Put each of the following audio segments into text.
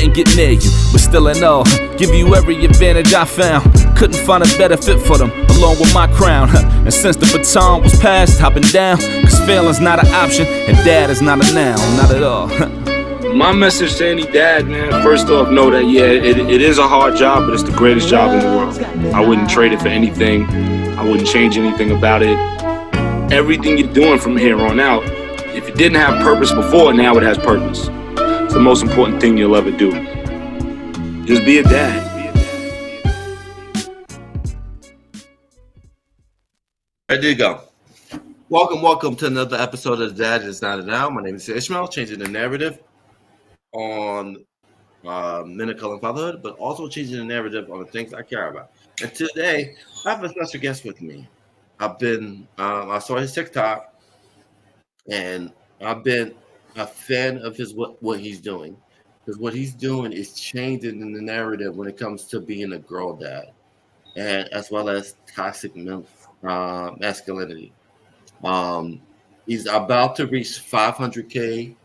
can't get near you, but still in all, give you every advantage I found. Couldn't find a better fit for them, along with my crown. And since the baton was passed, I've been down, cause failing's not an option, and dad is not a noun, not at all. My message to any dad, man, first off, know that, yeah, it is a hard job, but it's the greatest job in the world. I wouldn't trade it for anything. I wouldn't change anything about it. Everything you're doing from here on out, if it didn't have purpose before, now it has purpose. It's the most important thing you'll ever do. Just be a dad. There you go. Welcome to another episode of Dad Is Not a Now. My name is Ishmael, changing the narrative on men of color and fatherhood, but also changing the narrative on the things I care about. And today, I have a special guest with me. I saw his TikTok, and I've been a fan of his what he's doing, because what he's doing is changing the narrative when it comes to being a girl dad, and as well as toxic masculinity. He's about to reach 500K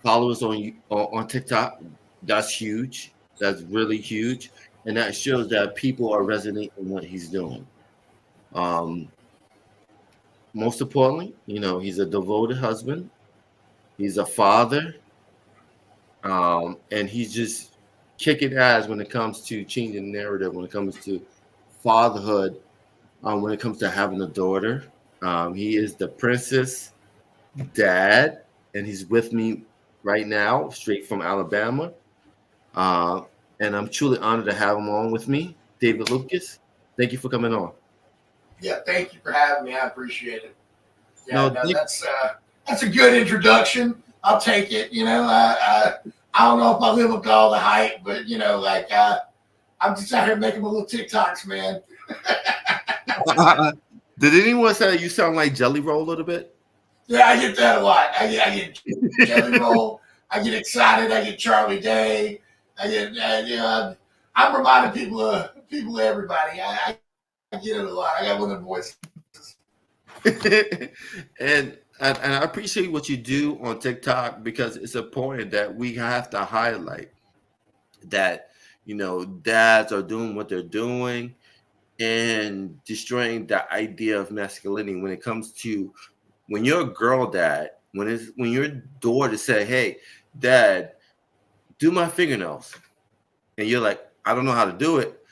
followers on TikTok. That's huge. That's really huge, and that shows that people are resonating with what he's doing. Most importantly, he's a devoted husband. He's a father, and he's just kicking ass when it comes to changing the narrative, when it comes to fatherhood, when it comes to having a daughter. He is the princess dad, and he's with me right now, straight from Alabama. And I'm truly honored to have him on with me, David Lucas. Thank you for coming on. Yeah, thank you for having me. I appreciate it. Yeah, that's a good introduction. I'll take it. I don't know if I live up to all the hype, but I'm just out here making my little TikToks, man. Did anyone say you sound like Jelly Roll a little bit? Yeah, I get that a lot. I get Jelly Roll. I get excited. I get Charlie Day. I'm reminding people of everybody. I get it a lot. I got one of the voices. and I appreciate what you do on TikTok, because it's important that we have to highlight that dads are doing what they're doing and destroying the idea of masculinity when it comes to when you're a girl dad, when your daughter say, "Hey, dad, do my fingernails," and you're like, "I don't know how to do it,"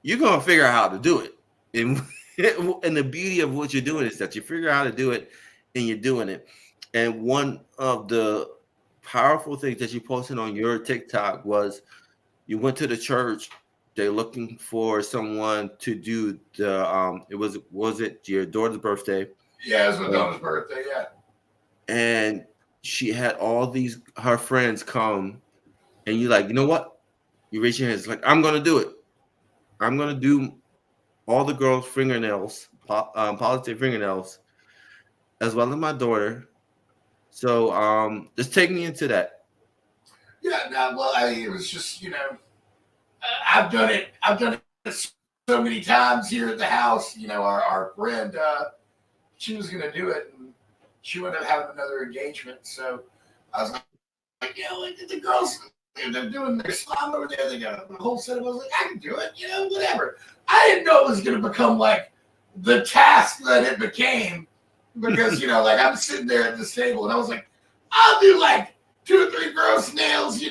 you're gonna figure out how to do it. And the beauty of what you're doing is that you figure out how to do it, and you're doing it. And one of the powerful things that you posted on your TikTok was you went to the church. They're looking for someone to do the was it your daughter's birthday? Yeah, it was my daughter's birthday, yeah. And she had all her friends come, and you're like, you know what? You raise your hands, like, I'm gonna do it. I'm gonna do all the girls' fingernails, positive fingernails, as well as my daughter. So just take me into that. Yeah, no, well, it was just, I've done it so many times here at the house. Our friend, she was going to do it, and she wound up having another engagement. So I was like, the girls, they're doing their slime over there. They got a whole set of us. I was like, I can do it, whatever. I didn't know it was going to become like the task that it became, because, I'm sitting there at this table, and I was like, I'll do like 2 or 3 girls' nails,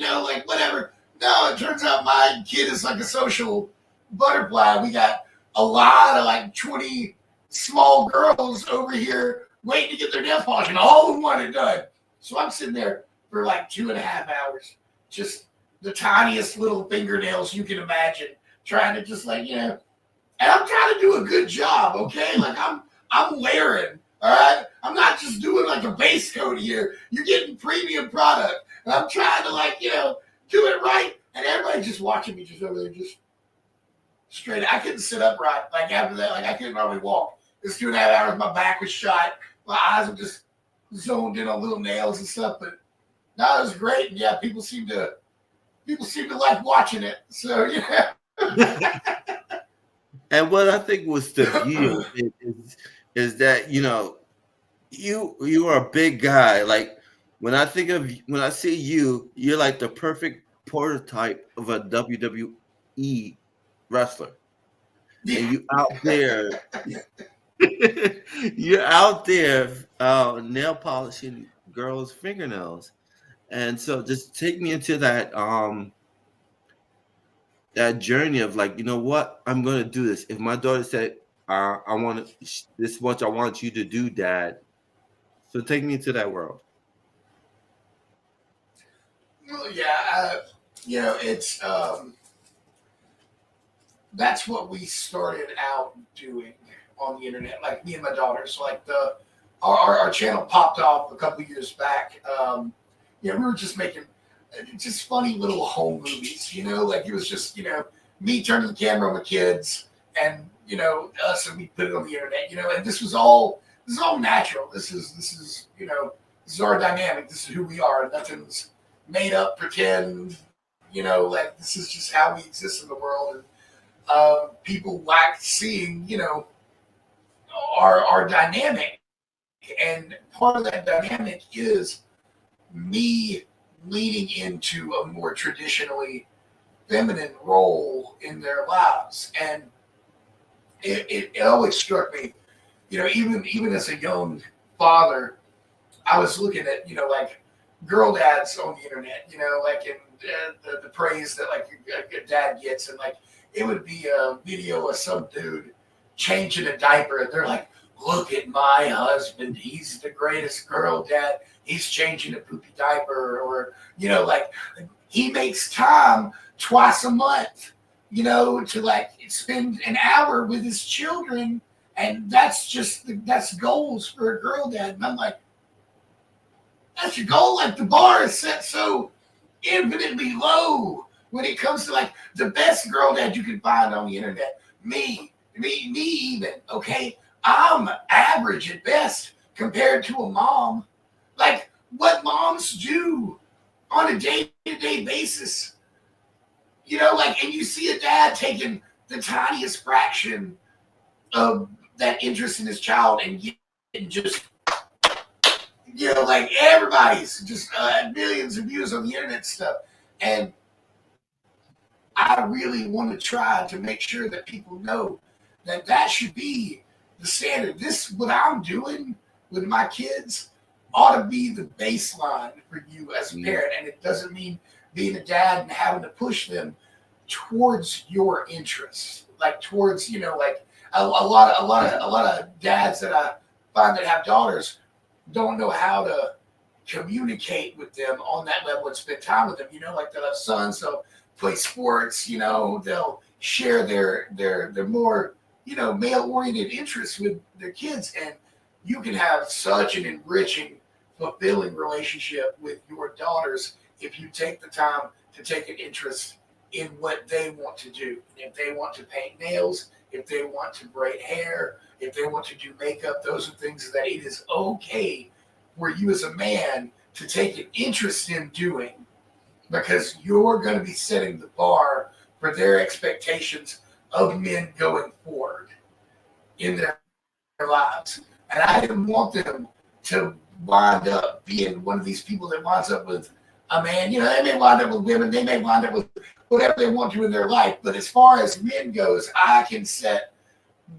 whatever. No, it turns out my kid is like a social butterfly. We got a lot of like 20 small girls over here waiting to get their nails polished, and all of them want it done. So I'm sitting there for like 2.5 hours, just the tiniest little fingernails you can imagine, trying to just and I'm trying to do a good job, okay? Like I'm layering, all right? I'm not just doing like a base coat here. You're getting premium product, and I'm trying to do it right, and everybody just watching me just over there, just straight. I couldn't sit upright. Like after that, I couldn't hardly walk. It's 2.5 hours. My back was shot. My eyes were just zoned in on little nails and stuff. But no, it was great. And yeah, people seem to like watching it. So yeah. And what I think was the beauty is that you are a big guy. Like when I see you, you're like the perfect prototype of a WWE wrestler, and you out there, you're out there nail polishing girls' fingernails, and so just take me into that journey of like, you know what, I'm gonna do this. If my daughter said, I want this much, I want you to do, Dad. So take me into that world. Well, yeah, it's that's what we started out doing on the internet. Like me and my daughters, like our channel popped off a couple years back. We were just making just funny little home movies. Like it was just me turning the camera on the kids and us, and we put it on the internet. And this is all natural. This is our dynamic. This is who we are. Nothing's made up, pretend. Like this is just how we exist in the world. And people like seeing, our dynamic. And part of that dynamic is me leading into a more traditionally feminine role in their lives. And it always struck me, even as a young father, I was looking at, like girl dads on the internet, like in the praise that like a dad gets, and like it would be a video of some dude changing a diaper, and they're like, "Look at my husband, he's the greatest girl dad. He's changing a poopy diaper," or like he makes time twice a month, to like spend an hour with his children, and that's goals for a girl dad. And I'm like, that's your goal? Like the bar is set so infinitely low when it comes to like the best girl dad you can find on the internet. Me even, okay? I'm average at best compared to a mom. Like what moms do on a day-to-day basis. And you see a dad taking the tiniest fraction of that interest in his child and getting just like everybody's just millions of views on the internet stuff. And I really want to try to make sure that people know that should be the standard. What I'm doing with my kids ought to be the baseline for you as a parent. And it doesn't mean being a dad and having to push them towards your interests, like towards, like a lot of dads that I find that have daughters don't know how to communicate with them on that level and spend time with them. Like they'll have sons, they'll play sports, they'll share their more, male-oriented interests with their kids. And you can have such an enriching, fulfilling relationship with your daughters if you take the time to take an interest in what they want to do. If they want to paint nails, if they want to braid hair, if they want to do makeup, those are things that it is okay for you as a man to take an interest in doing, because you're going to be setting the bar for their expectations of men going forward in their lives. And I didn't want them to wind up being one of these people that winds up with a man. They may wind up with women, they may wind up with whatever they want to in their life. But as far as men goes, I can set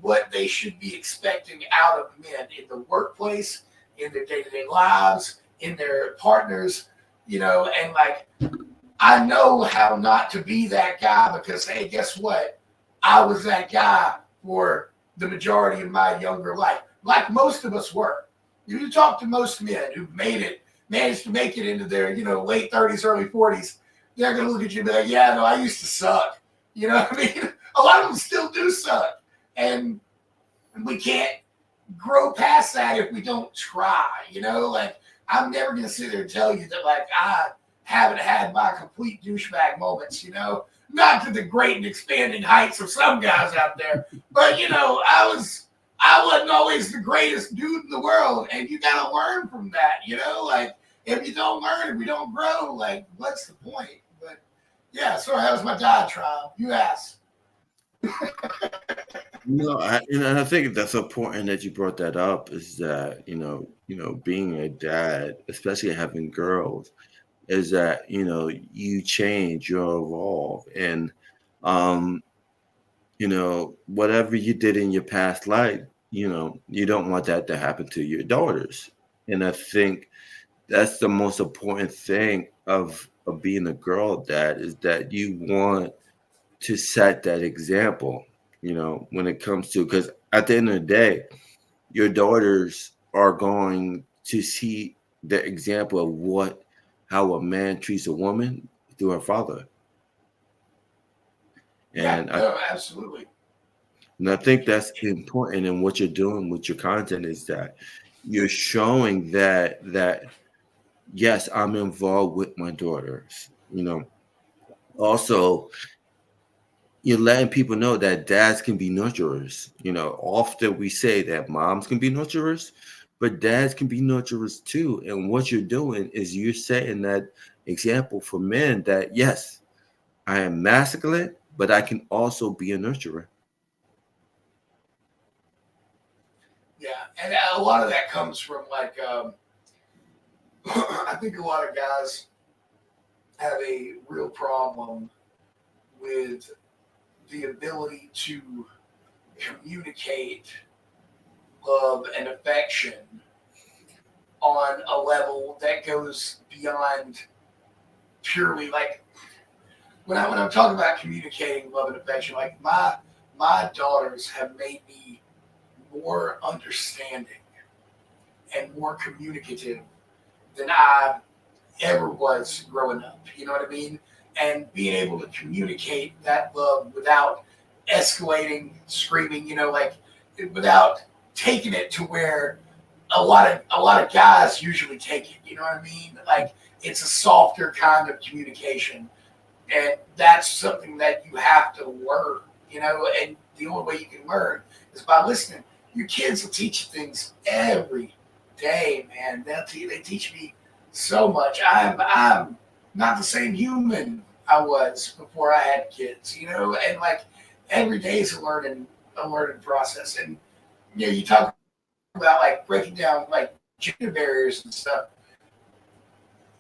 what they should be expecting out of men in the workplace, in their day-to-day lives, in their partners, and like, I know how not to be that guy because, hey, guess what? I was that guy for the majority of my younger life, like most of us were. You talk to most men who've managed to make it into their, late 30s, early 40s, they're going to look at you and be like, yeah, no, I used to suck. You know what I mean? A lot of them still do suck. And we can't grow past that if we don't try, Like, I'm never going to sit there and tell you that, like, I haven't had my complete douchebag moments, Not to the great and expanding heights of some guys out there. But, I wasn't always the greatest dude in the world. And you got to learn from that, Like, if you don't learn, if you don't grow, like, what's the point? But, yeah, sorry, that was my diatribe. You asked. And I think that's important that you brought that up. Is that being a dad, especially having girls, is that you change, you evolve, and um, whatever you did in your past life, you don't want that to happen to your daughters. And I think that's the most important thing of being a girl dad is that you want to set that example, when it comes to, because at the end of the day, your daughters are going to see the example of how a man treats a woman through her father. Yeah, And I no, absolutely. and I think that's important in what you're doing with your content is that you're showing that yes, I'm involved with my daughters. Also you're letting people know that dads can be nurturers. Often we say that moms can be nurturers, but dads can be nurturers too. And what you're doing is you're setting that example for men that yes, I am masculine, but I can also be a nurturer. Yeah, and a lot of that comes from like I think a lot of guys have a real problem with the ability to communicate love and affection on a level that goes beyond purely like when I'm talking about communicating love and affection, like my daughters have made me more understanding and more communicative than I ever was growing up. You know what I mean? And being able to communicate that love without escalating, screaming, like without taking it to where a lot of guys usually take it. You know what I mean? Like it's a softer kind of communication, and that's something that you have to learn. And the only way you can learn is by listening. Your kids will teach you things every day, man. They teach me so much. I'm not the same human I was before I had kids, and like every day is a learning process. And you talk about like breaking down like gender barriers and stuff.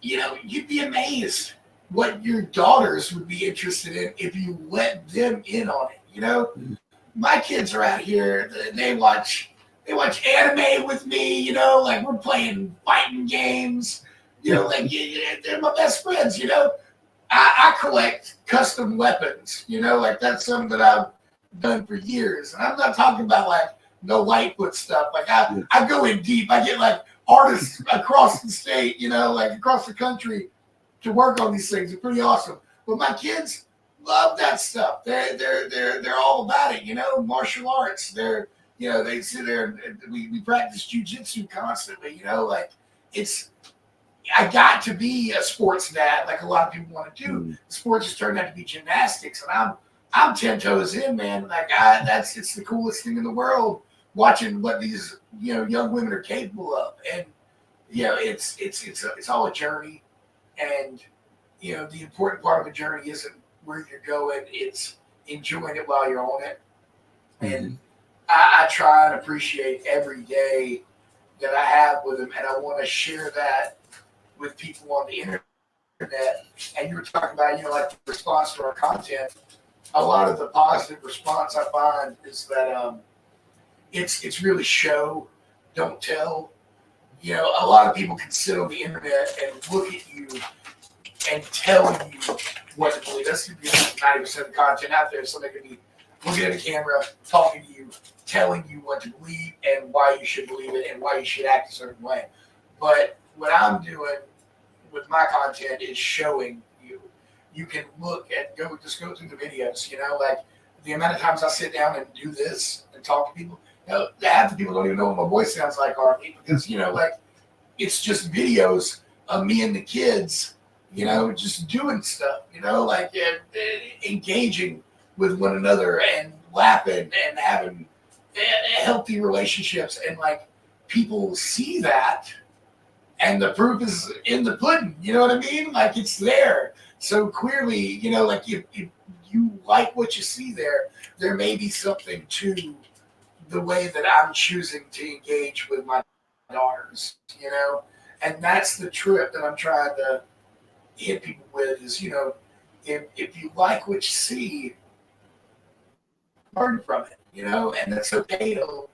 You'd be amazed what your daughters would be interested in if you let them in on it. My kids are out here. They watch anime with me. Like we're playing fighting games. Like they're my best friends. I collect custom weapons. Like that's something that I've done for years. And I'm not talking about like no Lightfoot stuff. Like I go in deep. I get like artists across the state, like across the country to work on these things. It's pretty awesome. But my kids love that stuff. They're all about it, martial arts. They sit there and we practice jujitsu constantly, like it's I got to be a sports dad like a lot of people want to do. Sports has turned out to be gymnastics, and I'm 10 toes in, man. Like it's the coolest thing in the world watching what these young women are capable of, and it's all a journey, and the important part of the journey isn't where you're going; it's enjoying it while you're on it. And I try and appreciate every day that I have with them, and I want to share that with people on the internet. And you were talking about, like the response to our content. A lot of the positive response I find is that it's really show, don't tell. A lot of people can sit on the internet and look at you and tell you what to believe. That's going to be 90% of the content out there. Somebody could be looking at a camera, talking to you, telling you what to believe and why you should believe it and why you should act a certain way. But what I'm doing with my content is showing you. You can go through the videos, like the amount of times I sit down and do this and talk to people. Half the people don't even know what my voice sounds like hardly because, like it's just videos of me and the kids, just doing stuff, like engaging with one another and laughing and having healthy relationships. And like people see that and the proof is in the pudding. You know what I mean? Like it's there. So clearly, like if you like what you see there may be something to the way that I'm choosing to engage with my daughters, and that's the trip that I'm trying to hit people with is, if you like what you see, learn from it, and that's okay to,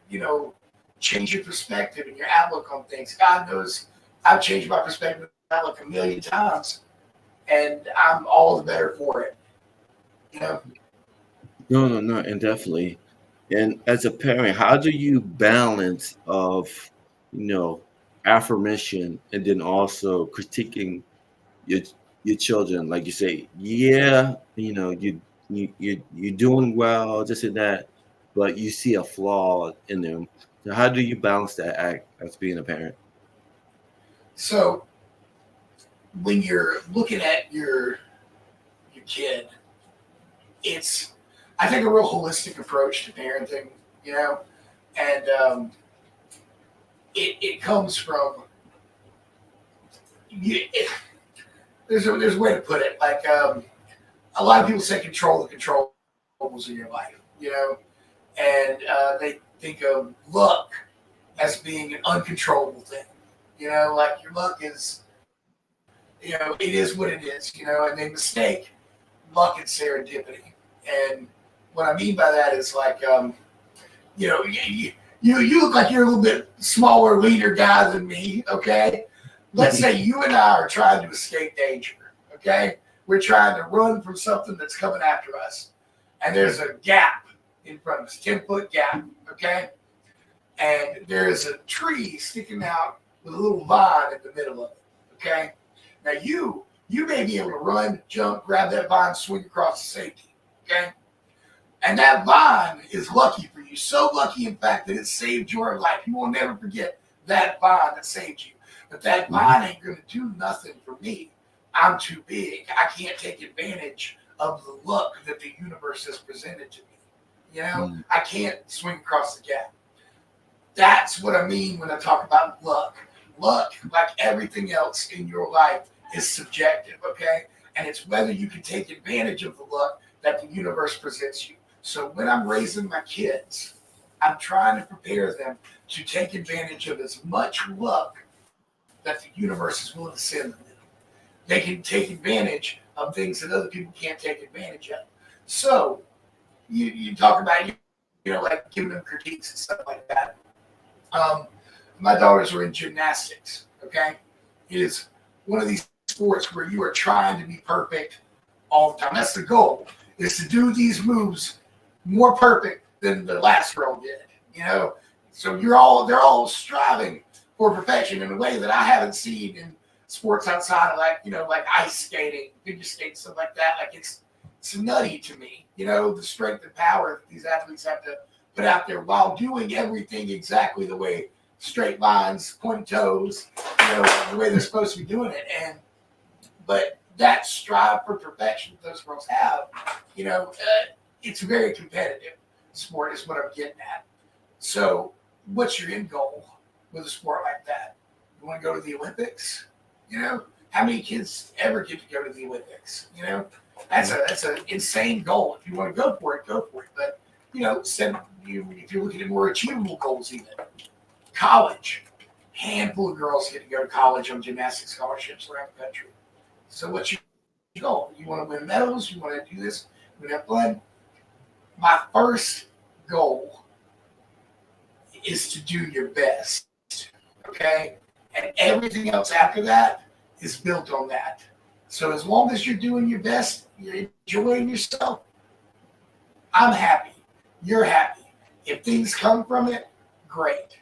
change your perspective and your outlook on things. God knows I've changed my perspective and outlook a million times, and I'm all the better for it, you know. No, and definitely. And as a parent, how do you balance of, you know, affirmation and then also critiquing your your children? Like you say, yeah, you're doing well, this and that, but you see a flaw in them. So how do you balance that act as being a parent? So when you're looking at your kid, it's I take a real holistic approach to parenting, and it comes from there's a way to put it. Like a lot of people say control the controllables in your life, and they think of luck as being an uncontrollable thing. Like your luck is, it is what it is, and they mistake luck and serendipity. And what I mean by that is like, you look like you're a little bit smaller, leaner guy than me, okay? Let's say you and I are trying to escape danger, okay? We're trying to run from something that's coming after us. And there's a gap in front of us, 10-foot gap, okay? And there's a tree sticking out with a little vine in the middle of it, okay? Now you may be able to run, jump, grab that vine, swing across to safety, okay? And that vine is lucky for you. So lucky, in fact, that it saved your life. You will never forget that vine that saved you. But that vine ain't going to do nothing for me. I'm too big. I can't take advantage of the luck that the universe has presented to me. I can't swing across the gap. That's what I mean when I talk about luck. Luck, like everything else in your life, is subjective, okay? And it's whether you can take advantage of the luck that the universe presents you. So when I'm raising my kids, I'm trying to prepare them to take advantage of as much luck that the universe is willing to send them. They can take advantage of things that other people can't take advantage of. So you talk about, like giving them critiques and stuff like that. My daughters are in gymnastics, okay? It is one of these sports where you are trying to be perfect all the time. That's the goal, is to do these moves more perfect than the last girl did, So they're all striving for perfection in a way that I haven't seen in sports outside of like ice skating, figure skating, stuff like that. Like it's nutty to me, the strength and power that these athletes have to put out there while doing everything exactly the way straight lines, point toes, the way they're supposed to be doing it. But that strive for perfection that those girls have, it's a very competitive sport is what I'm getting at. So what's your end goal with a sport like that? You want to go to the Olympics? How many kids ever get to go to the Olympics? That's an insane goal. If you want to go for it, go for it. But, if you're looking at more achievable goals even, college, handful of girls get to go to college on gymnastics scholarships around the country. So what's your goal? You want to win medals? You want to do this? You want to have fun? My first goal is to do your best, okay? And everything else after that is built on that. So as long as you're doing your best, you're enjoying yourself, I'm happy. You're happy. If things come from it, great,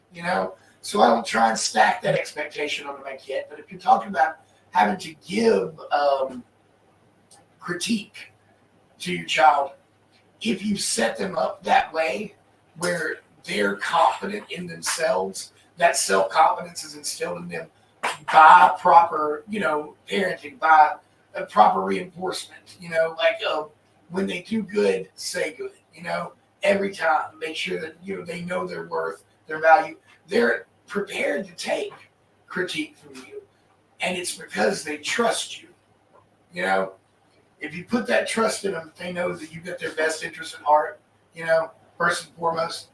So I don't try and stack that expectation onto my kid. But if you're talking about having to give critique to your child, if you set them up that way where they're confident in themselves, that self-confidence is instilled in them by proper, parenting, by a proper reinforcement, when they do good, say good, every time. Make sure that, they know their worth, their value. They're prepared to take critique from you. And it's because they trust you, if you put that trust in them, they know that you've got their best interest at heart, first and foremost.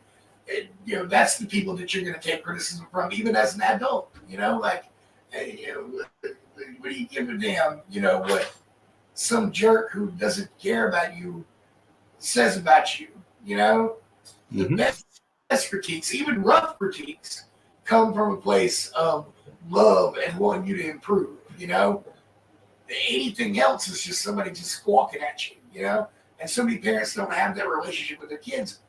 That's the people that you're going to take criticism from, even as an adult. Hey, what do you give a damn? What some jerk who doesn't care about you says about you. The best critiques, even rough critiques, come from a place of love and wanting you to improve. Anything else is just somebody just squawking at you. And so many parents don't have that relationship with their kids.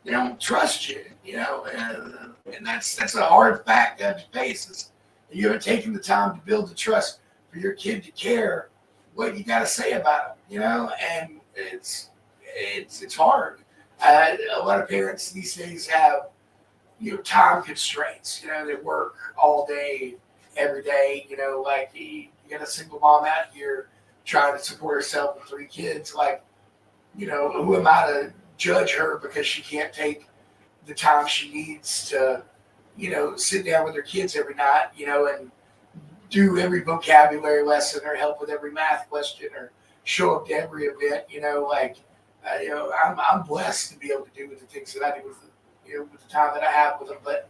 They don't trust you. And that's a hard fact that you face. Is you haven't taken the time to build the trust for your kid to care what you got to say about them. And it's hard. A lot of parents these days have time constraints. They work all day, every day. Like you got a single mom out here trying to support herself with 3 kids. Like, who am I to judge her because she can't take the time she needs to, sit down with her kids every night, and do every vocabulary lesson or help with every math question or show up to every event. I'm blessed to be able to do with the things that I do with the time that I have with them. But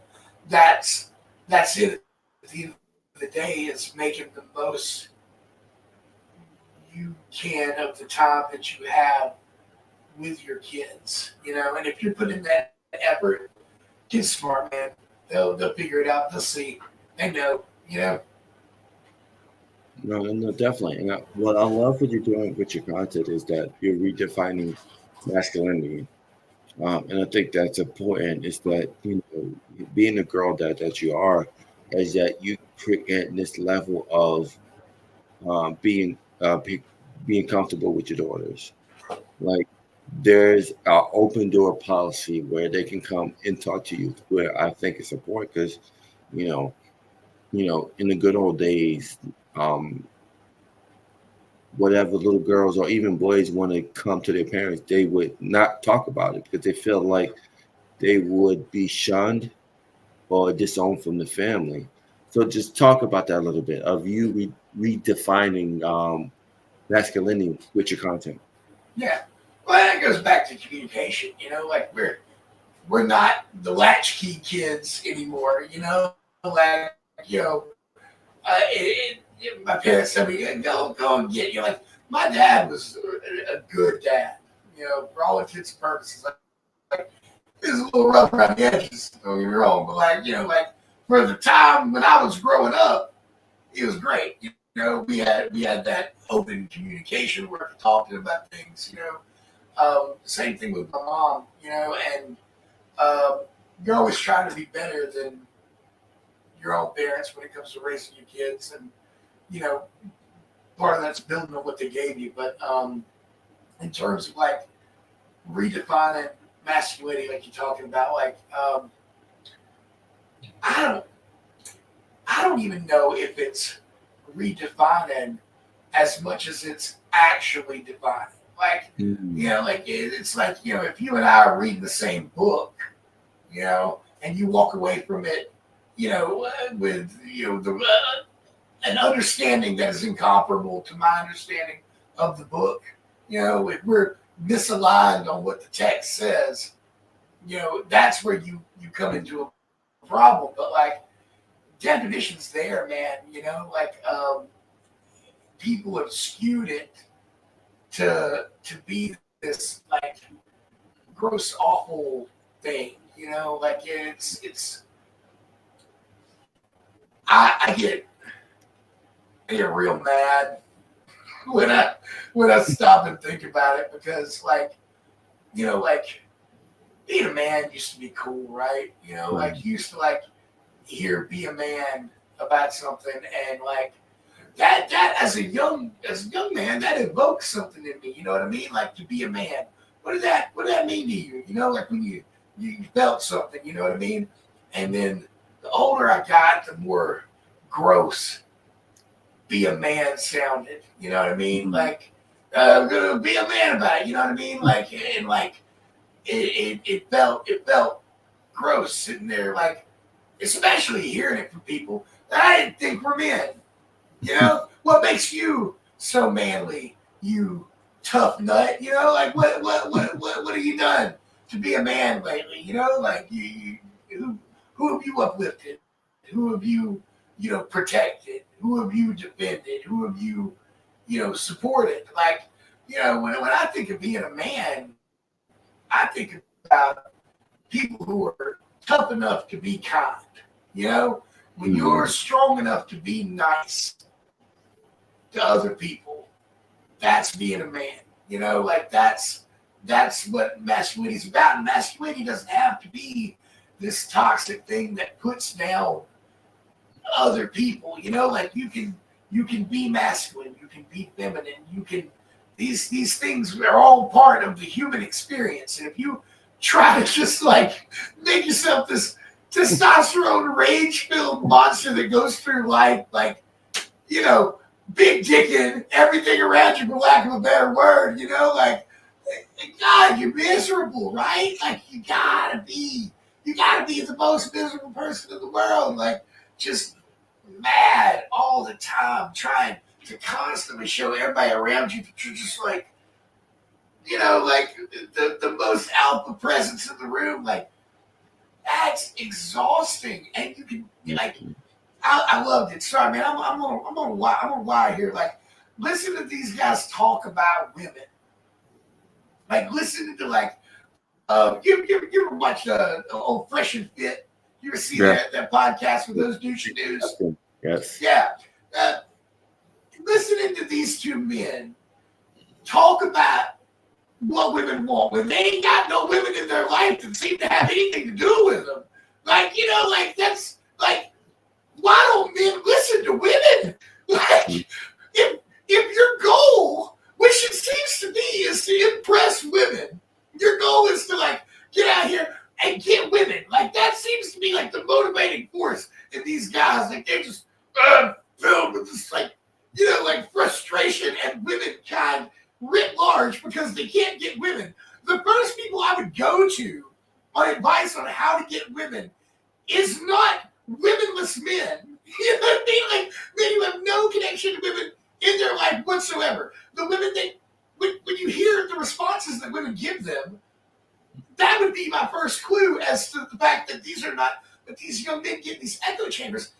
that's it. At the end of the day, is making the most you can of the time that you have with your kids. And if you're putting that effort, kids smart, man. They'll figure it out. They'll see. They know. No, definitely. And what I love what you're doing with your content is that you're redefining masculinity. And I think that's important is that, being the girl that you are, is that you create this level of being comfortable with your daughters. Like, there's an open door policy where they can come and talk to you, where I think it's important because, in the good old days, whatever little girls or even boys want to come to their parents, they would not talk about it because they feel like they would be shunned or disowned from the family. So just talk about that a little bit of you redefining masculinity with your content. Yeah. Well, that goes back to communication. Like we're not the latchkey kids anymore. Like my parents said, go and get you. Like my dad was a good dad. For all intents and purposes. Like he was a little rough around the edges. Don't get me wrong, but like for the time when I was growing up, he was great. We had that open communication where we're talking about things. Same thing with my mom. And you're always trying to be better than your own parents when it comes to raising your kids, and part of that's building on what they gave you. But in terms of like redefining masculinity, like you're talking about, like I don't even know if it's redefining as much as it's actually defining. Like like it's like if you and I are reading the same book, and you walk away from it, with an understanding that is incomparable to my understanding of the book. If we're misaligned on what the text says, that's where you come into a problem. But like definition's there, man. Like people have skewed it to be this like gross, awful thing. Like it's. I get real mad when I stop and think about it because like being a man used to be cool, right? Like you used to like hear be a man about something and like that as a young man that evokes something in me. You know what I mean? Like to be a man. What did that mean to you? Like when you felt something. You know what I mean? And then the older I got, the more gross be a man sounded. You know what I mean? Like I'm gonna be a man about it. You know what I mean? Like and like it felt gross sitting there, like especially hearing it from people that I didn't think were men. What makes you so manly you tough nut. You know, like what have you done to be a man lately? You know, like who have you uplifted? Who have you protected? Who have you defended? Who have you supported? Like, when I think of being a man, I think about people who are tough enough to be kind. When you're strong enough to be nice to other people, that's being a man. Like that's what masculinity is about. And masculinity doesn't have to be this toxic thing that puts down other people. Like you can be masculine, you can be feminine, you can these things are all part of the human experience. And if you try to just like make yourself this testosterone rage-filled monster that goes through life like, big dicking everything around you, for lack of a better word, like God, you're miserable, right? Like you gotta be the most miserable person in the world, like just mad all the time, trying to constantly show everybody around you that you're just like, like the most alpha presence in the room. Like that's exhausting, and you can like. I loved it. Sorry, man. I'm on wire here. Like, listen to these guys talk about women. Like, listen to like, you ever watch old Fresh and Fit? You ever see that podcast with those douchey dudes? Yes. Yeah. Listening to these two men talk about what women want when they ain't got no women in their life that seem to have anything to do with them. Like, like that's like, why don't men listen to women? Like, if your goal, which it seems to be, is to impress women, your goal is to like get out here and get women. Like that seems to be like the motivating force in these guys. Like they're just filled with this like, like frustration and women kind writ large because they can't get women. The first people I would go to on advice on how to get women is not womenless men. You know what I mean? Like men who have no connection to women in their life whatsoever. The women that when you hear the responses that women give them, that would be my first clue as to the fact that these young men get these echo chambers,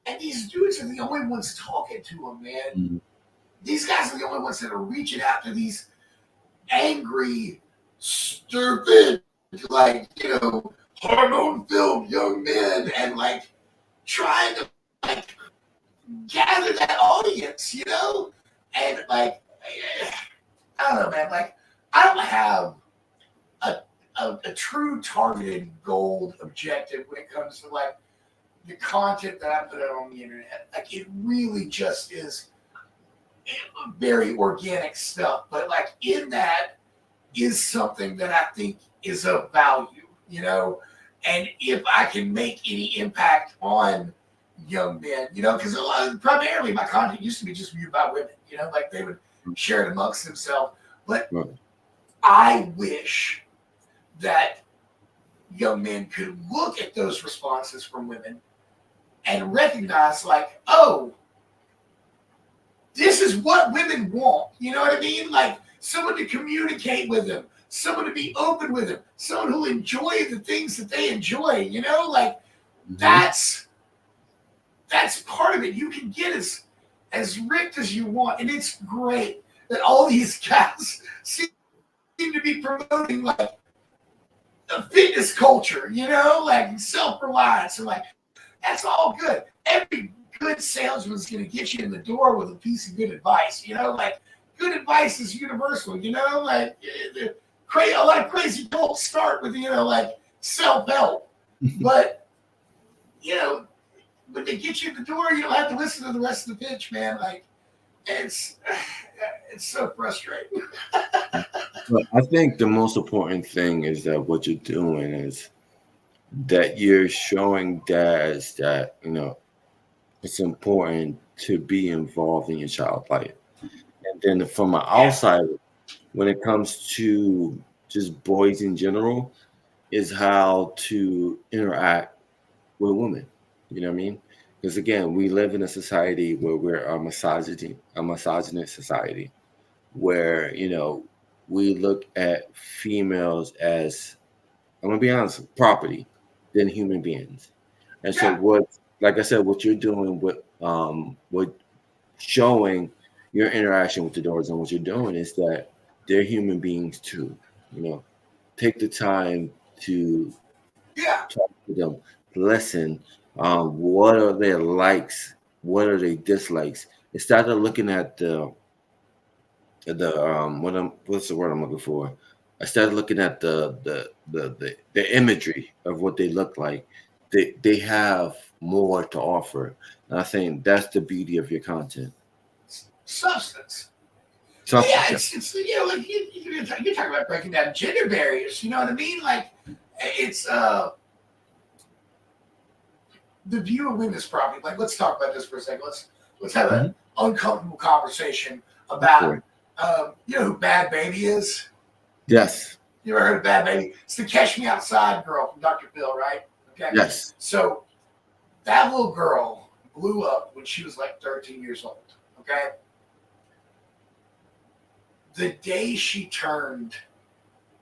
and these dudes are the only ones talking to them, man. Mm-hmm. These guys are the only ones that are reaching out to these angry, stupid, like, hormone-filled young men and, like, trying to, like, gather that audience, And, like, I don't know, man. Like, I don't have a true targeted goal objective when it comes to, like, the content that I put out on the internet. Like, it really just is very organic stuff. But, like, in that is something that I think is of value, And if I can make any impact on young men, because primarily my content used to be just viewed by women, like they would share it amongst themselves. But I wish that young men could look at those responses from women and recognize, like, oh, this is what women want. You know what I mean? Like someone to communicate with them, someone to be open with them, someone who enjoy the things that they enjoy. Like that's part of it. You can get as ripped as you want, and it's great that all these guys seem to be promoting like a fitness culture, like self-reliance, and like that's all good. Every good salesman's going to get you in the door with a piece of good advice, like good advice is universal, like a lot of crazy cults start with, like self-help, but when they get you in the door, you don't have to listen to the rest of the pitch, man. Like it's so frustrating. But I think the most important thing is that what you're doing is that you're showing dads that, it's important to be involved in your child's life. And then from an outsider, when it comes to just boys in general, is how to interact with women. You know what I mean? Because again, we live in a society where we're a misogynist society. where we look at females as, I'm gonna be honest, property than human beings. And so Yeah, what, like I said, what you're doing with showing your interaction with the doors, and what you're doing is that they're human beings too. You know, take the time to yeah. talk to them, listen. What are their likes? What are their dislikes? Instead of looking at what's the word I'm looking for? I started looking at the imagery of what they look like. They have more to offer, and I think that's the beauty of your content. Substance. Yeah, Substance, yeah. it's like you're talking about breaking down gender barriers. You know what I mean? Like it's the view of women's property. Like let's talk about this for a second. Let's have an Mm-hmm. uncomfortable conversation Go for about it. you know who Bad Baby is. Yes, You ever heard of Bad Baby? It's the Catch Me Outside girl from Dr. Phil, right? Okay. yes. So that little girl blew up when she was like 13 years old. Okay. The day she turned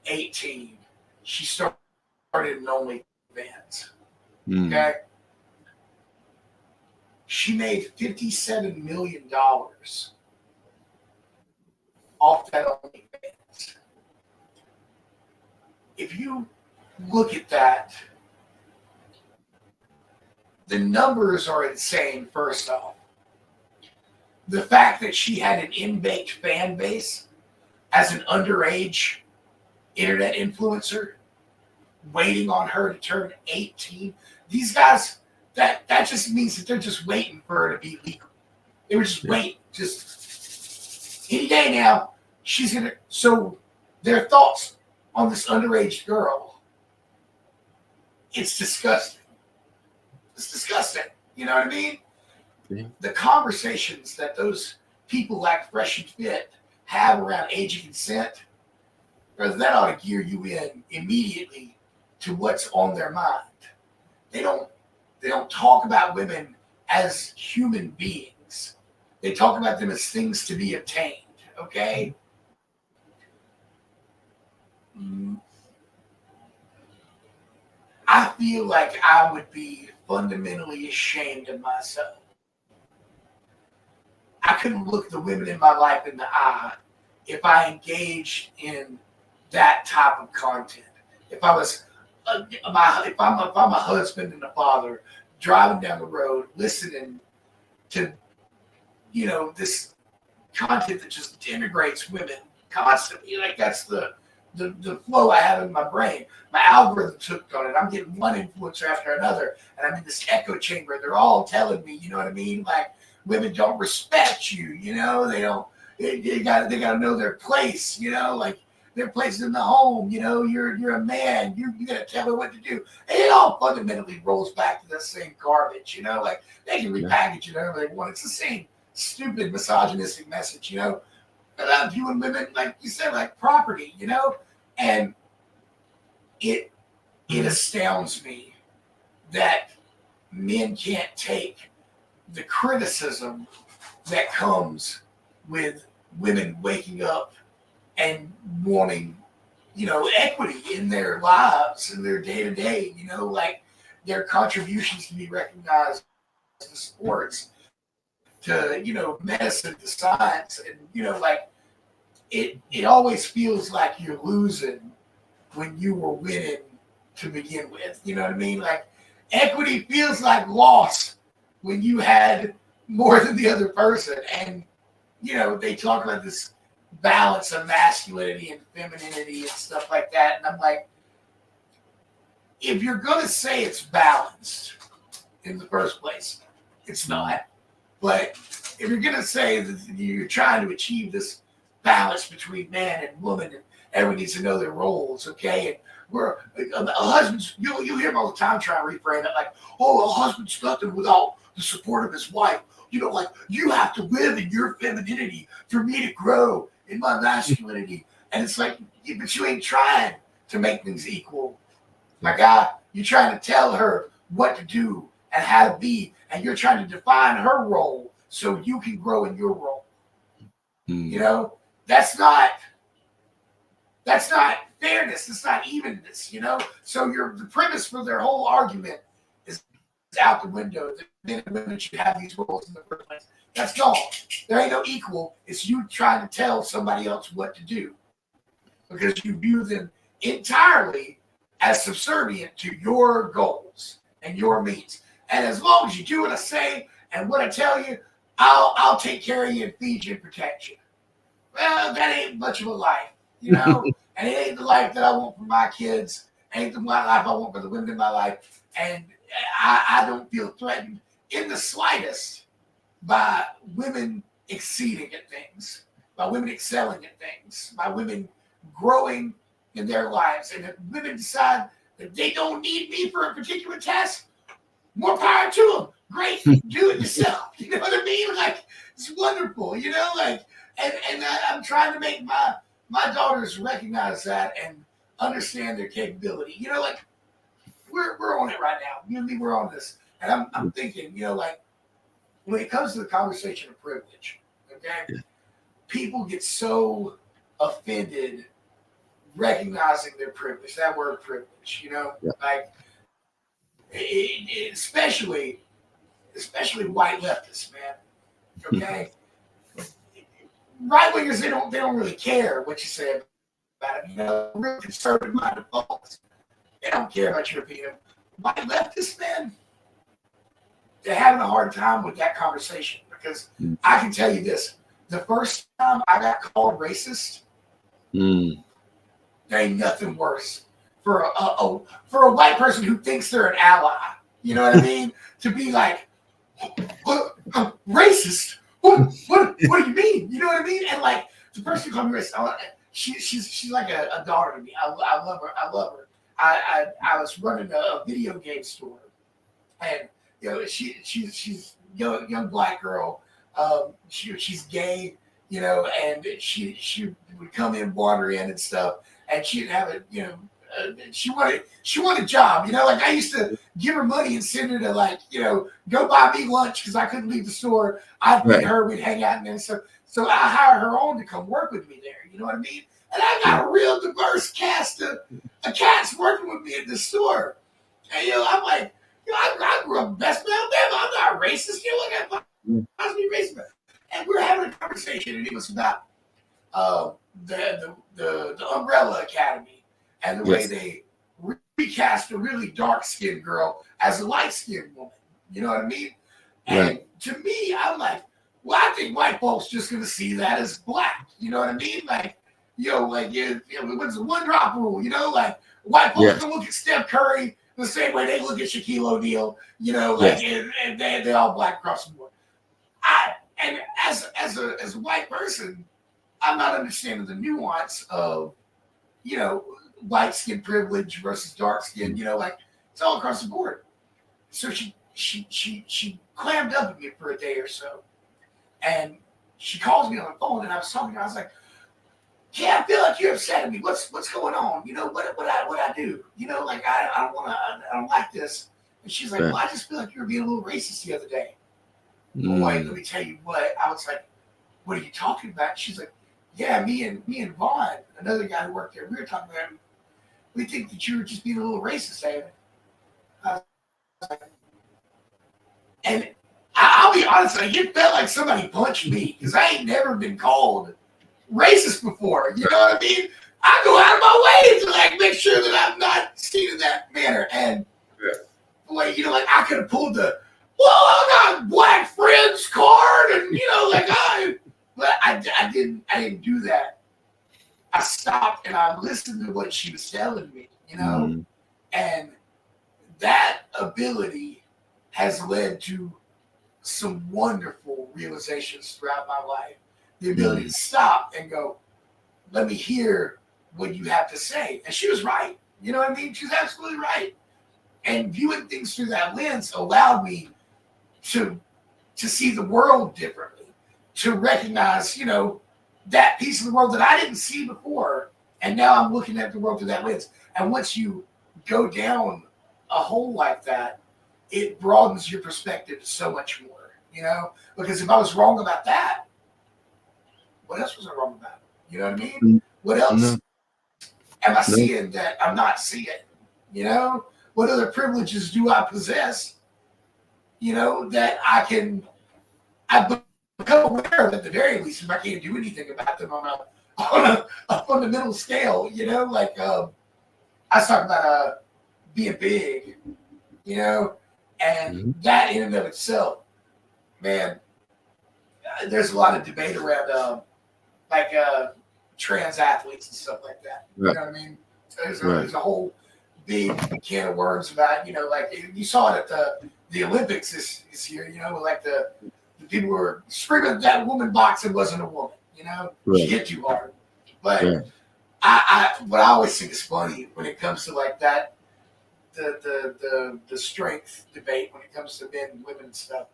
18, she started an OnlyFans. Mm. Okay. She made $57 million off that OnlyFans. If you look at that, the numbers are insane, first off. The fact that she had an in-baked fan base as an underage internet influencer waiting on her to turn 18. These guys, that just means that they're just waiting for her to be legal. They were just waiting. Just any day now, she's going to. So their thoughts on this underage girl, it's disgusting. It's disgusting. You know what I mean? Yeah. The conversations that those people like Fresh and Fit have around age of consent, that ought to gear you in immediately to what's on their mind. They don't talk about women as human beings. They talk about them as things to be obtained. Okay? I feel like I would be fundamentally ashamed of myself. I couldn't look the women in my life in the eye if I engaged in that type of content. If I was, if I'm a husband and a father driving down the road, listening to, this content that just denigrates women constantly, like that's the flow I have in my brain. My algorithm's hooked on it. I'm getting one influencer after another, and I'm in this echo chamber. They're all telling me, you know what I mean? Like women don't respect you. They don't. They got to know their place. Like their place in the home. You're a man. You got to tell her what to do. And it all fundamentally rolls back to the same garbage. Like they can repackage it however they want. It's the same stupid misogynistic message. About viewing women, like you said, like property, and it astounds me that men can't take the criticism that comes with women waking up and wanting, equity in their lives and their day to day, like their contributions to be recognized to sports, to medicine, to science, and like it always feels like you're losing when you were winning to begin with. You know what I mean? Like equity feels like loss when you had more than the other person. And they talk about this balance of masculinity and femininity and stuff like that. And I'm like, if you're gonna say it's balanced in the first place, it's not. But if you're going to say that you're trying to achieve this balance between man and woman, and everyone needs to know their roles, okay? And we're a husband's, you hear them all the time trying to reframe it like, oh, a husband's nothing without the support of his wife. Like you have to live in your femininity for me to grow in my masculinity. And it's like, but you ain't trying to make things equal. My guy, you're trying to tell her what to do and how to be, and you're trying to define her role so you can grow in your role. that's not fairness. It's not evenness, you know. So the premise for their whole argument is out the window. The men and women should have these roles in the first place. That's gone. There ain't no equal. It's you trying to tell somebody else what to do because you view them entirely as subservient to your goals and your means. And as long as you do what I say and what I tell you, I'll take care of you and feed you and protect you. Well, that ain't much of a life, you know. And it ain't the life that I want for my kids. Ain't the life I want for the women in my life. And I don't feel threatened in the slightest by women exceeding at things, by women excelling at things, by women growing in their lives. And if women decide that they don't need me for a particular task, more power to them. Great, do it yourself. You know what I mean? Like, it's wonderful, you know? Like, and I'm trying to make my daughters recognize that and understand their capability. You know, like, we're on it right now. You and me, we're on this. And I'm thinking, you know, like, when it comes to the conversation of privilege, okay, people get so offended recognizing their privilege, that word privilege, you know, like, especially white leftists, man. Okay, right wingers they don't really care what you say about it. You know, real conservative minded folks, they don't care about your opinion. White leftists, man, they're having a hard time with that conversation because I can tell you this: the first time I got called racist, there ain't nothing worse for a white person who thinks they're an ally. You know what I mean? To be like, racist? What do you mean? You know what I mean? And like the person who called me racist, she's like a daughter to me. I love her. I love her. I was running a video game store, and you know she's young black girl. She's gay, you know, and she would come in, wander in and stuff, and she'd have it, you know. She wanted a job, you know. Like I used to give her money and send her to, like, you know, go buy me lunch because I couldn't leave the store. I'd meet her, we'd hang out, and then so I hired her on to come work with me there. You know what I mean? And I got a real diverse cast of cats working with me at the store. And you know, I'm like, you know, I grew up in Bessemer, Alabama. I'm not racist. You look at me racist, and we were having a conversation, and it was about the Umbrella Academy. And the way they recast a really dark-skinned girl as a light-skinned woman. You know what I mean? And to me, I'm like, well, I think white folks just going to see that as black. You know what I mean? Like, you know, like, it's a one-drop rule. You know, like, white folks don't look at Steph Curry the same way they look at Shaquille O'Neal. You know, like, and they're all black across the board. And as a white person, I'm not understanding the nuance of, you know, light skin privilege versus dark skin, you know, like it's all across the board. So she clammed up at me for a day or so, and she calls me on the phone, and I was talking to her. I was like, "Yeah, I feel like you're upset at me. What's going on? You know, what I do? You know, like I don't like this." And she's like, "Well, I just feel like you were being a little racist the other day." Boy, let me tell you what. I was like, "What are you talking about?" She's like, "Yeah, me and Vaughn, another guy who worked there, we were talking about him. We think that you were just being a little racist, David." And I'll be honest, like, it felt like somebody punched me because I ain't never been called racist before. You know what I mean? I go out of my way to like make sure that I'm not seen in that manner. And boy, you know, like I could have pulled the, well, I got black friends card, and you know, like but I didn't do that. I stopped and I listened to what she was telling me, you know, and that ability has led to some wonderful realizations throughout my life. The ability to stop and go, let me hear what you have to say. And she was right. You know what I mean? She was absolutely right. And viewing things through that lens allowed me to see the world differently, to recognize, you know, that piece of the world that I didn't see before. And now I'm looking at the world through that lens. And once you go down a hole like that, it broadens your perspective so much more, you know? Because if I was wrong about that, what else was I wrong about? You know what I mean? What else No. am I seeing that I'm not seeing? You know, what other privileges do I possess? You know, that I become aware of at the very least if I can't do anything about them on a fundamental scale. You know, like I was talking about being big, you know, and that in and of itself, man, there's a lot of debate around trans athletes and stuff like that. You know what I mean? There's a whole big can of worms about, you know, like you saw it at the Olympics this year, you know, like the people were screaming that woman boxing wasn't a woman, you know, she hit too hard. But what I always think is funny when it comes to like that, the strength debate when it comes to men and women and stuff.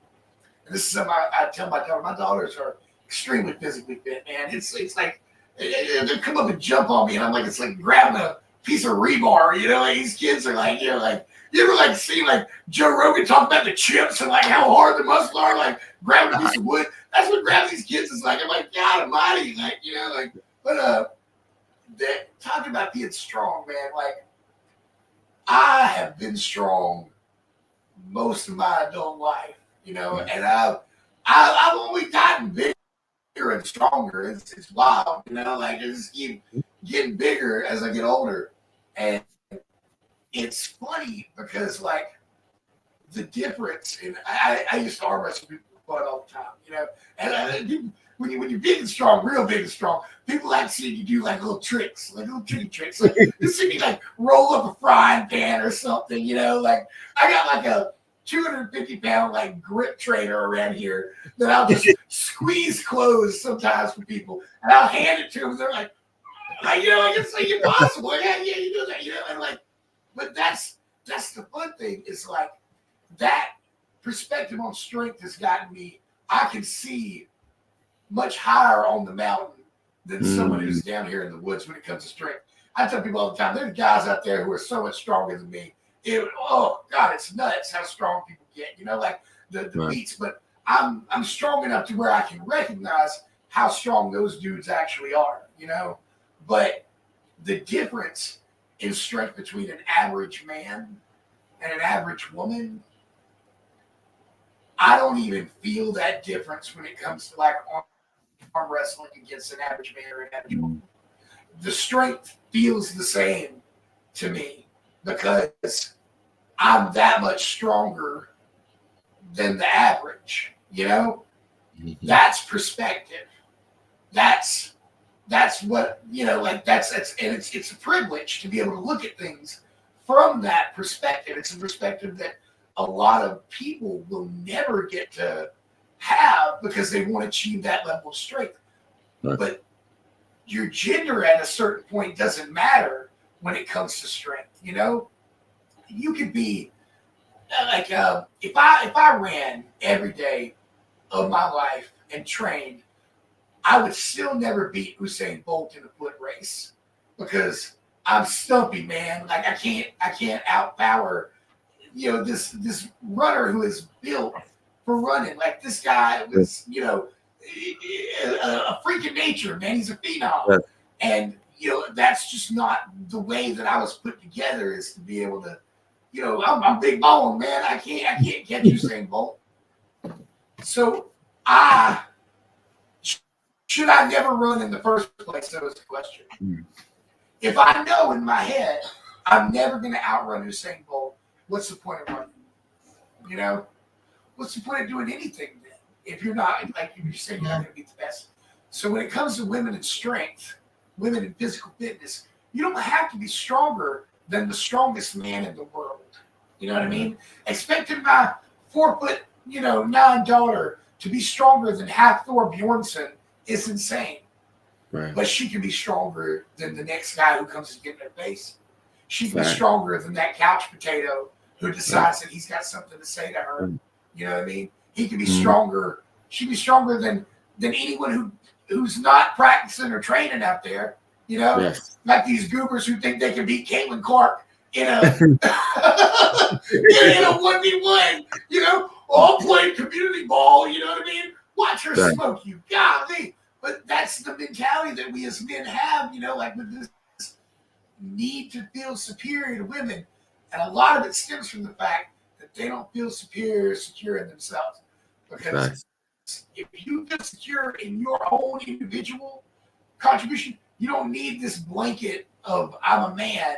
And this is something I tell my daughter. My daughters are extremely physically fit, man. It's like they come up and jump on me, and I'm like, it's like grabbing a piece of rebar, you know. Like these kids are like, you know, like you ever like see like Joe Rogan talk about the chips and like how hard the muscles are, like grabbing a piece of wood. That's what grabbing these kids is like. I'm like, God Almighty, like you know, like but talking about being strong, man. Like I have been strong most of my adult life, you know, and I've only gotten bigger and stronger. It's wild, you know, like I just keep getting bigger as I get older. And it's funny because like the difference in I used to arm wrestle people all the time, you know, and when you're big and strong, real big and strong, people like seeing you do like little tricks, like little tricky tricks. Like you see me like roll up a frying pan or something, you know, like I got like a 250-pound like grip trainer around here that I'll just squeeze closed sometimes for people, and I'll hand it to them. They're like you know, like it's like impossible. Yeah, you do that, you know, and like, but that's the fun thing is like that perspective on strength has gotten me. I can see much higher on the mountain than someone who's down here in the woods when it comes to strength. I tell people all the time, there's guys out there who are so much stronger than me. Oh God, it's nuts how strong people get. You know, like the beats. But I'm strong enough to where I can recognize how strong those dudes actually are. You know, but the difference in strength between an average man and an average woman, I don't even feel that difference when it comes to like arm wrestling against an average man or an average woman. The strength feels the same to me because I'm that much stronger than the average, you know? That's perspective. That's what, you know, like that's and it's a privilege to be able to look at things from that perspective. It's a perspective that a lot of people will never get to have because they won't achieve that level of strength. But your gender at a certain point doesn't matter when it comes to strength, you know? You could be like if I ran every day of my life and trained, I would still never beat Usain Bolt in a foot race because I'm stumpy, man. Like I can't outpower, you know, this runner who is built for running. Like this guy was, you know, a freak of nature, man. He's a phenom, and you know that's just not the way that I was put together. Is to be able to, you know, I'm big bone, man. I can't catch Usain Bolt. So should I never run in the first place? That was the question. If I know in my head I'm never going to outrun Usain Bolt, what's the point of running? You know, what's the point of doing anything then? If you're not, like you say, you're not going to be the best. So when it comes to women in strength, women in physical fitness, you don't have to be stronger than the strongest man in the world. You know what I mean? Expecting my 4'9" daughter to be stronger than Thor Bjornsson is insane. Right. But she can be stronger than the next guy who comes to get in her face. She can be stronger than that couch potato who decides that he's got something to say to her. You know what I mean? He can be stronger. She can be stronger than anyone who's not practicing or training out there. You know, like these goobers who think they can beat Caitlin Clark in a in a 1v1. You know, all playing community ball. You know what I mean? Watch her smoke you. Golly, But that's the mentality that we as men have, like with this need to feel superior to women. And a lot of it stems from the fact that they don't feel superior or secure in themselves. Because Facts. if you feel secure in your own individual contribution, you don't need this blanket of I'm a man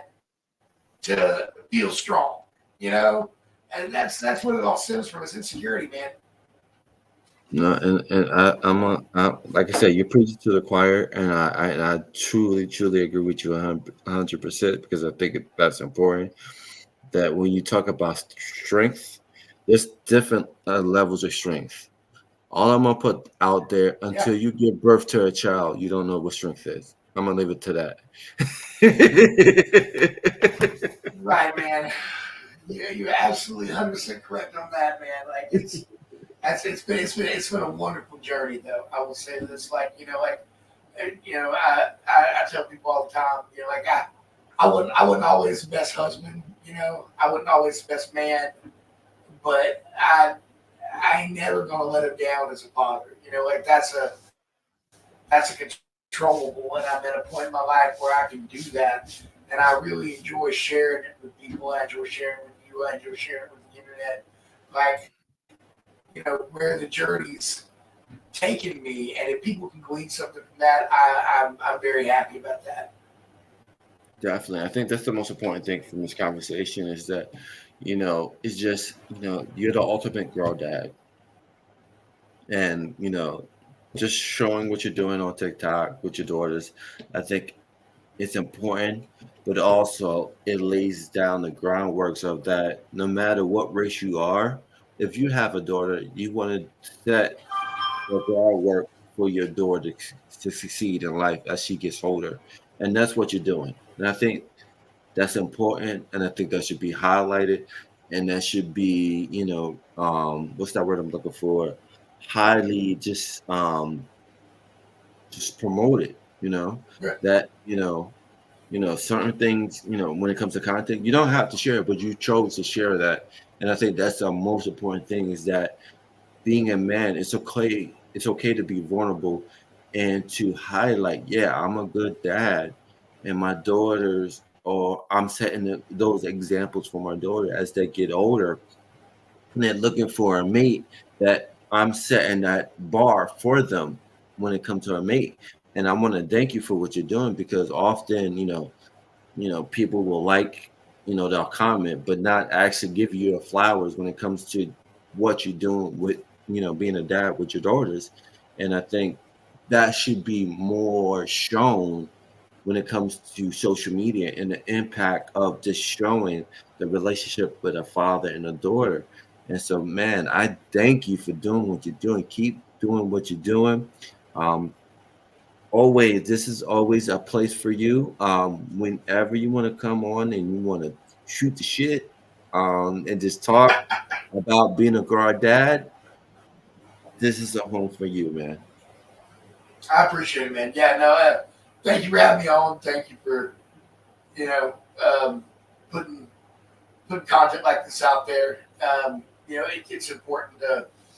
to feel strong. And that's what it all stems from is insecurity, man. No, and like I said, you're preaching to the choir, and I truly, truly agree with you 100% because I think that's important. That when you talk about strength, there's different levels of strength. All I'm gonna put out there Yeah, until you give birth to a child, you don't know what strength is. I'm gonna leave it to that. right, man. Yeah, you're absolutely 100% correct on that, man. Like it's been a wonderful journey, though. I will say this, I tell people all the time, like I wasn't always the best husband, I wasn't always the best man, but I ain't never gonna let him down as a father. Like that's a controllable, and I'm at a point in my life where I can do that, and I really enjoy sharing it with people. I enjoy sharing it with you. I enjoy sharing it with the internet. Like, where the journey's taken me, and if people can glean something from that, I'm very happy about that. Definitely, I think that's the most important thing from this conversation is that, it's just, you're the ultimate girl dad, and just showing what you're doing on TikTok with your daughters. I think it's important, but also it lays down the groundworks of that no matter what race you are, if you have a daughter, you want to set the groundwork for your daughter to succeed in life as she gets older. And that's what you're doing. And I think that's important. And I think that should be highlighted. And that should be, what's that word I'm looking for? Highly just promoted, Right. that, certain things, when it comes to content, you don't have to share it, but you chose to share that. And I think that's the most important thing is that being a man, it's okay to be vulnerable and to highlight, yeah, I'm a good dad. And my daughters, or I'm setting those examples for my daughter as they get older and they're looking for a mate, that I'm setting that bar for them when it comes to a mate. And I want to thank you for what you're doing because often, people will like, they'll comment, but not actually give you the flowers when it comes to what you're doing with, being a dad with your daughters. And I think that should be more shown when it comes to social media and the impact of just showing the relationship with a father and a daughter. And so, man, I thank you for doing what you're doing. Keep doing what you're doing. Um, Always, this is always a place for you. Whenever you want to come on and you want to shoot the shit, and just talk about being a girl dad, this is a home for you, man. I appreciate it, man. Yeah, no, thank you for having me on. Thank you for you know um, putting putting content like this out there. It's important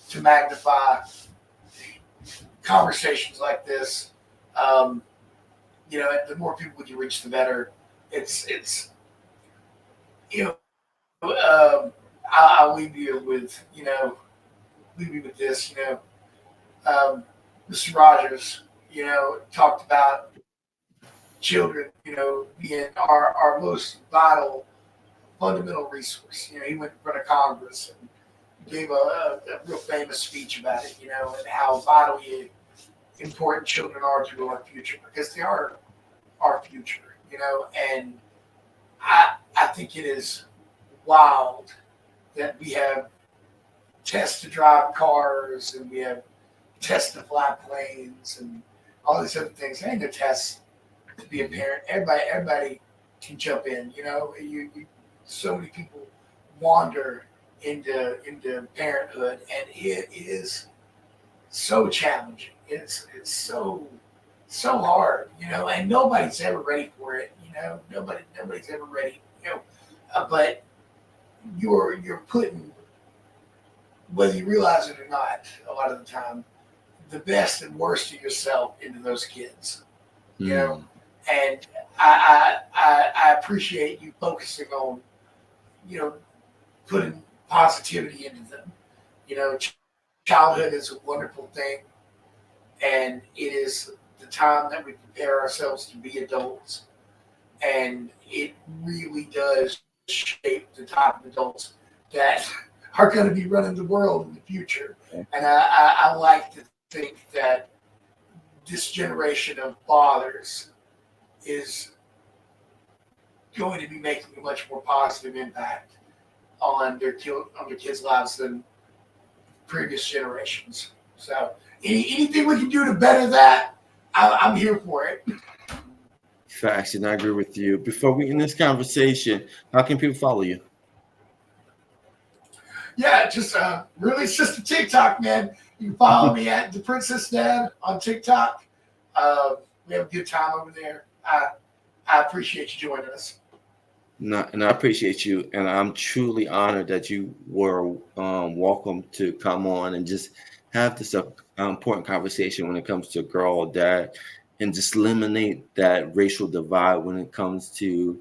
to magnify conversations like this. Um, the more people we can reach, the better. It's you know I'll leave you with this. Mr. Rogers, talked about children, being our most vital, fundamental resource. He went in front of Congress and gave a real famous speech about it, and how vitally important children are to our future because they are our future, and I think it is wild that we have tests to drive cars and we have tests to fly planes and all these other things. There ain't no tests to be a parent. Everybody can jump in. So many people wander into parenthood, and it is so challenging. It's so hard, and nobody's ever ready for it. Nobody's ever ready. But you're putting, whether you realize it or not, a lot of the time, the best and worst of yourself into those kids. You know, Mm. and I appreciate you focusing on, you know, putting positivity into them. You know, childhood is a wonderful thing, and it is the time that we prepare ourselves to be adults, and it really does shape the type of adults that are going to be running the world in the future. And I like to think that this generation of fathers is going to be making a much more positive impact on on their kids' lives than previous generations. So anything we can do to better that, I'm here for it. Facts, and I agree with you. Before we end this conversation, how can people follow you? Yeah, just really it's just a TikTok, man. You can follow me at the Princess Dad on TikTok. We have a good time over there. I appreciate you joining us. No, and I appreciate you, and I'm truly honored that you were welcome to come on and just have this important conversation when it comes to girl or dad, and just eliminate that racial divide when it comes to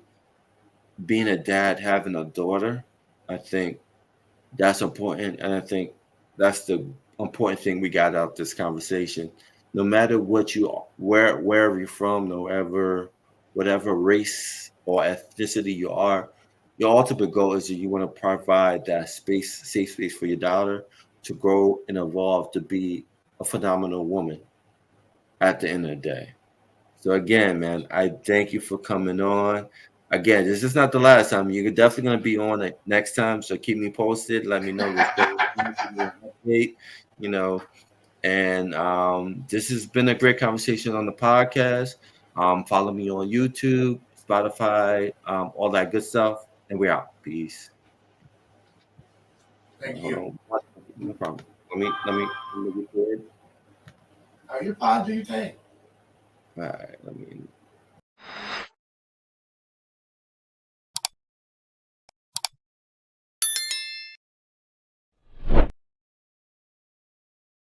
being a dad, having a daughter. I think that's important, and I think that's the important thing we got out of this conversation. No matter what you wherever you're from, no ever whatever race or ethnicity you are, your ultimate goal is that you want to provide that space, safe space for your daughter to grow and evolve to be a phenomenal woman at the end of the day. So again, man, I thank you for coming on. Again, this is not the last time. You're definitely gonna be on it next time. So keep me posted. Let me know what's going on. Give me an update. You know, and this has been a great conversation on the podcast. Follow me on YouTube, Spotify, all that good stuff. And we're out. Peace. Thank you. No problem. Let me record. You're fine. Do your thing. All right. Let me.